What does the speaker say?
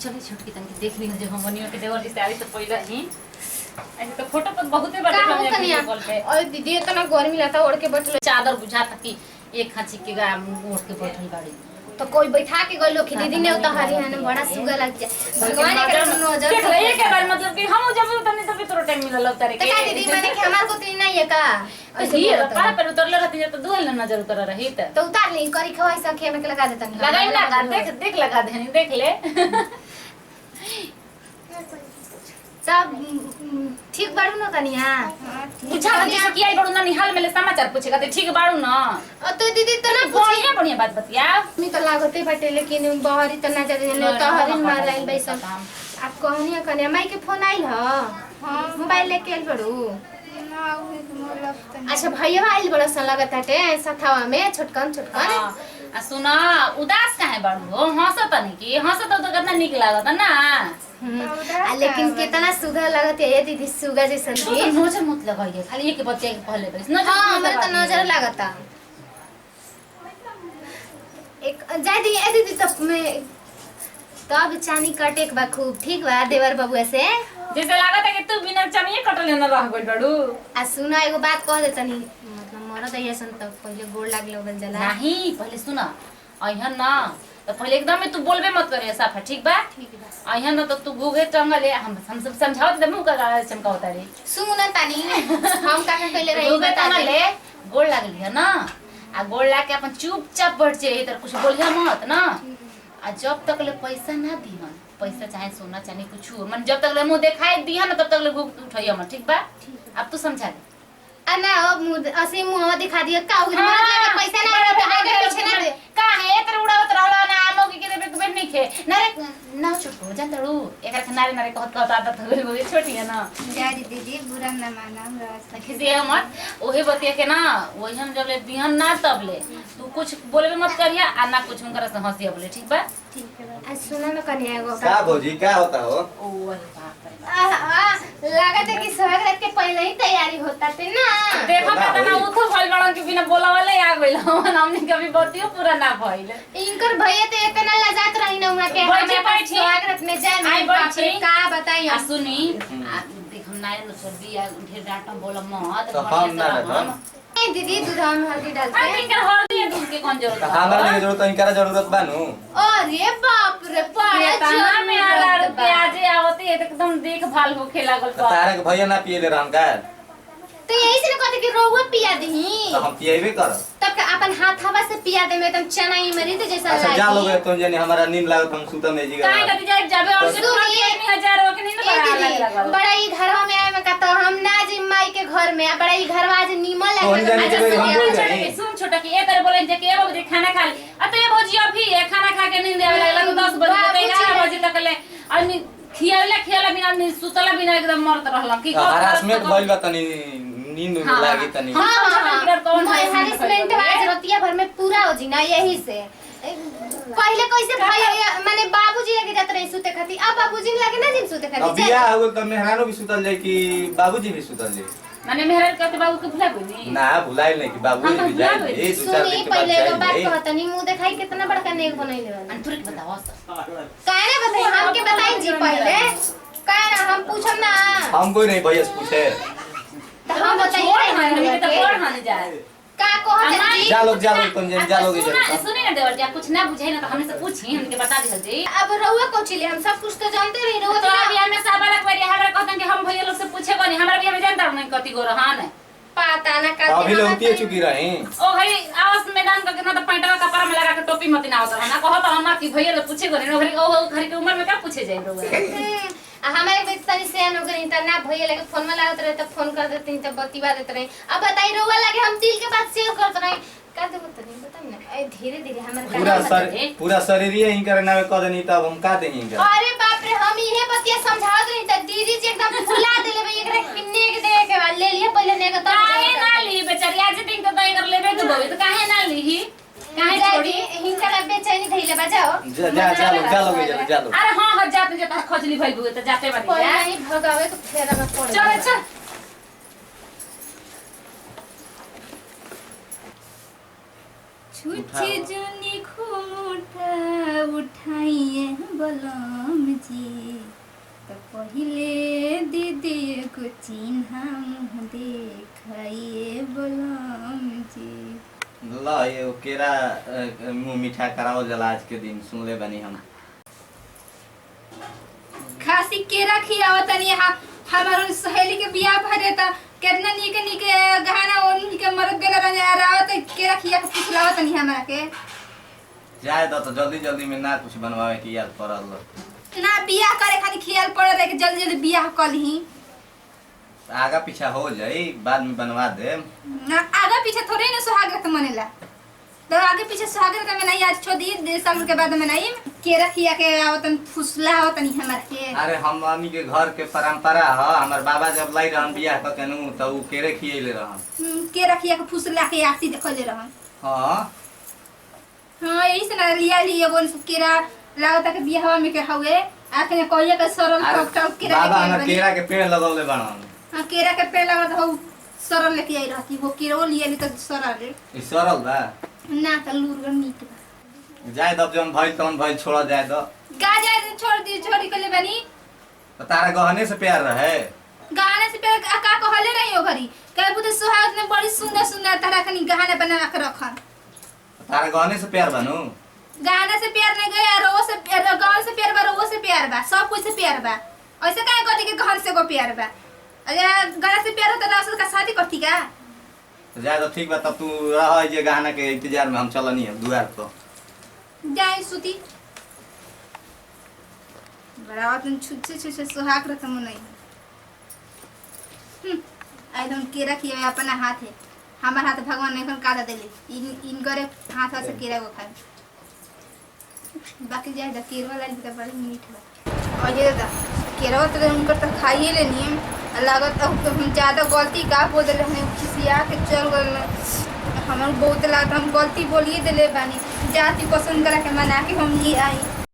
चली छोटकी तनकी देख ली जो हमनियो के देवर जी से आई तो पहले ही ऐसे तो फोटो पर बहुते बड़े वीडियो कॉल पे। और दीदी इतना गर्मी लगता ओढ़ के बैठल चादर बुझाता कि एक खांची के गा ओढ़ के बैठल बाड़ी तो कोई बैठा के गलो कि दीदी ने तो हरियाणा बड़ा सुगा लग जाए भगवान के नजर देख ले के बार मतलब कि हम जब तने तभी तोरो टाइम मिलल उतारे के का दीदी माने कि हमार को तो नहीं है का ऐसे ही पार पर उतरले रहती तो दुहल नजर उतर रही तो उतार ले करी खवाई सखिया में के लगा देता नहीं लगाई लगा देख देख लगा देनी देख ले सब ठीक बाड़ू न कनिया पूछा जैसे कि आई बड़ू ना निहाल में ले समाचार पूछेगा तो ठीक बाड़ू ना तो दीदी तो ना बढ़िया बढ़िया बात बतिया मी तो लागते बाटे लेकिन बाहरी तो ना जाने ले तो हरिन मार रही बैसल आप कहनिया कनिया माई के फोन आइल ह हां मोबाइल लेके आइल बड़ू ना अच्छा भैया आइल बड़ा सन लगताटे सथावा में छोटकन आ सुना उदास काहे बाड़ू हो हंसत नहीं कि हंसत तो कितना निक लागत ना लेकिन कितना सुगर लगत है दीदी सुगर जैसन दी नजर मत लगाइए खाली एक बच्चे के पहले बस नजर हां हमरा तो नजर लागता एक जाय दी ए दीदी तब में तब चानी काटे के बा खूब ठीक बा देवर बाबू से जैसे लागत है कि तू बिना चानी कटले न रह गइल बाड़ू आ सुना एगो बात कह देतनी मतलब मरद ऐसन तब पहले गोड़ लाग लेवल जाला नहीं पहले सुना अइहन ना तो पहले एकदम में तू बोलबे मत करे साफा ठीक बा अइहन ना तो तू गुगे टंगले हम सब समझाओ दे मुंह का चमकावता रे सुन तानी हम का कहले रही गुगे टंगले गोड़ लागली है ना आ गोड़ लाग के अपन चुपचाप बैठ जाए इधर कुछ बोलिया मत ना आ जब तक ले पैसा ना दिहन पैसा चाहे सोना चाहे कुछ मन जब तक ले मुंह दिखाई दिहन तब तक ले उठाइए हम ठीक बा अब तू समझा दे ना अब मुंह असे मुंह दिखा दिया का उधर के पैसा ना रहे तो आगे पीछे ना दे काहे तेरे उड़ावत रहला ना आलो के देबे के नहीं खे ना रे ना छोटो जानतड़ू एकर के नारे नारे कहत कहत आदत हो गई छोटी है ना जारी दीदी बुरा ना मानम रास्ता खिसे मत ओहे बतिया के ना वही हम जब ले दिहन ना तब ले तू कुछ बोलबे मत करिया आ ना कुछ उनकर से हंसिया बोले ठीक बा ठीक है आ सुना ना कन्या एगो का भौजी क्या होता हो ओ अरे बाप रे लागत है कि स्वागत के पहले ही तैयारी होता थे ना देखो कितना उठो भइल बड़न के बिना बोला वाले आ गइल हमने कभी बतियो पूरा ना भइल इनकर भैया तो एक ना लजात रही ना वहां के बैठे बैठे स्वागत में जाए आई बैठे का बताई आ सुनी देख हम नाय न सर्दी आ ढेर डांटा बोला मत तो हम ना डांटा दीदी दूध में हल्दी डालते हैं इनकर हल्दी दूध के कौन जरूरत है हमरा के जरूरत इनकरा जरूरत बानू अरे बाप रे बड़ा तना में अगर प्याज आवती है एकदम देखभाल होखे लागल बा तारे के भैया ना पिए ले रहन का तो यही से कहते कि रोवा पिया दही तो हम पिएबे कर तब का अपन हाथ हवा से पिया दे में एकदम चना ही मरी तो जैसा अच्छा जा लोगे तो जने हमारा नींद लागत हम सुतम नहीं जी काहे कति जाए जाबे और से 3000 के नींद लागल बड़ा ही घरवा में आए में का तो हम ना जी माई के घर में बड़ा ही घरवा आज नीमल कौन जाने के हम बोल जाए सुन छोटा की ए तरह बोले जे के बाबू खाना खा ले आ तो ये भौजी अभी खाना खा के नींद आवे लागल 10 बजे 11 बजे तक ले और खियाला बिना सुतला बिना एकदम मरत रहला की हरासमेंट भइल बा तनी नींद लागी तनी हरासमेंट आज रतिया भर में पूरा हो जी ना यही से पहले कैसे भैया माने बाबूजी लगे जात रहे सुते खाती अब बाबूजी लगे ना जिन सुते खाती अब बियाह हो त मेहरानो भी सुतल जाई कि बाबूजी भी सुतल जाई माने मेहरान कहते बाबू के भुला गई ना भुलाइल नहीं कि बाबूजी भी जाई ए दो चार दिन के बाद पहले एगो बात जाई कहतनी मुंह देखाई कितना बड़का नेक बनैले वाला अंतुरिक बताओ काहे ना बताई हमके बताई जी पहले काहे ना हम पूछम ना हम कोई नहीं भैया से पूछे तो हम बताइए हमें तो कोड़ हाने जाए का कहत जी जा लोग तुम जा लोगे सुनी ना देवर जी कुछ ना बुझे ना तो हमने से पूछी हमके बता दिहल जी अब रउआ कोचिले हम सब कुछ तो जानते रही रउआ तो अभी हमें सब अलग बारी हमरा कहतन कि हम भैया लोग से पूछे कोनी हमरा भी हमें जानता नहीं कति गो रहन पता ना का अभी लोग चुकी रही ओ भाई आवाज मैदान का ना तो पैंटवा कपड़ा में लगा के टोपी मत ना होता ना कहत हम कि भैया लोग पूछे कोनी घरी ओ घरी के उम्र में का पूछे जाए लोग हमारे बेटी तनी से न गई त ना भैया लगे फोन में लागत रहे त फोन कर देते त बतिवा देते रहे अब बताई रोवा लगे हम तिल के बात शेयर करत रहे का देबो तनी बताई ना ए धीरे धीरे हमर पूरा शरीर ही करना में क देनी तब हम का देही अरे बाप रे हम इहे बतिया समझावत रही त दीदी जी एकदम फुला देले बे एकरा किन्ने के दे के बाद ले लिए पहले ने के त काहे ना ली बेचारी आज दिन तो दई कर लेबे तो बोले तो काहे ना ली काहे छोड़ी हिंका बेचैनी धइले बजाओ जा लोगे अरे हां जाते जाते खजली भइल बुए त जाते बानी पहले ही भगावे तो फेरा में पड़ चल चल छुछी जुनी घूमटा उठाइए बलम चिन्हा मुँह देखिए बलम जी। ल ये केरा मुंह मीठा कराओ जला आज के दिन सुन ले बनी हम। खासी केरा खियाव तनी हमार सहेली के बियाह भरे त कितना नीके नीके गहना ओन के मरद देला रहा त केरा खिया के पुछलाव तनी हमरा के। जाए तो जल्दी जल्दी में ना कुछ बनवावे की याद पड़ल। ना बियाह करे खाली खियाल पड़ रहे कि जल्दी जल्दी बियाह कर ली। आगा पीछा हो जाई बाद में बनवा दे। ना आगे पीछे थोड़े ना सुहाग रत मनेला। तो आगे पीछे सुहाग रत में नहीं आज छोड़ दिए साल के बाद में नहीं केरा खिया के आवतन फुसला आवतनी हमरा के। अरे हम मम्मी के घर के परंपरा ह हमर बाबा जब लाई रहन बियाह क केनु त उ केरे खियले रहन। केरा खिया के फुसला के आसी देखले रहन। हां हां यही से ना लिया लिए बोन केरा लागता के बियाह में के हवे आखने कहिए के सरल टक टक केरा बाबा हमर केरा के पेड़ लगौले बाड़न। हां केरा के पेड़ लगत हो सरल लेके आई रहती वो केरो लिए ली त सरल रे। ई सरल बा ना त लूर नीक बा। जाए दब जन भइल तन भइल छोड़ जाए दो। गा जाए छोड़ दी छोड़ी के ले बनी। तो तारा गहने से प्यार रहे। गाने से पे का कहले रही हो घरी कहे बुते सुहाग ने बड़ी सुंदर सुंदर तरह कनी गहना बना के रखन। तारा गहने से प्यार बनू। गाने से प्यार नहीं गया रो से प्यार गाने से प्यार बा रो से प्यार बा सब कुछ से प्यार बा। ऐसे काहे कहती के घर से को प्यार बा। अगर गाने से प्यार होता रासुल का शादी करती का। तो जाए तो ठीक बा तब तू रह जे गहना के इंतजार में हम चलनी है दुआर पर। जाए सुती बड़ा तुम छुच्छे सुहाग रत मन नहीं। एकदम केरा किया अपना हाथ है हमार हाथ भगवान ने এখন काटा देले इन करे हाथ से केरा को खाए। बाकी जाए द केरवा लाल तो बड़ी मीठ बा। और ये दा केरवा तो उनकर तो खाइए लेनी लागत अब तो हम ज्यादा गलती का बोल रहे हैं खिसिया के चल गए। हमर बहुत लागत हम गलती बोलिए देले बानी जाति पसंद करा के मना के हम ये आई।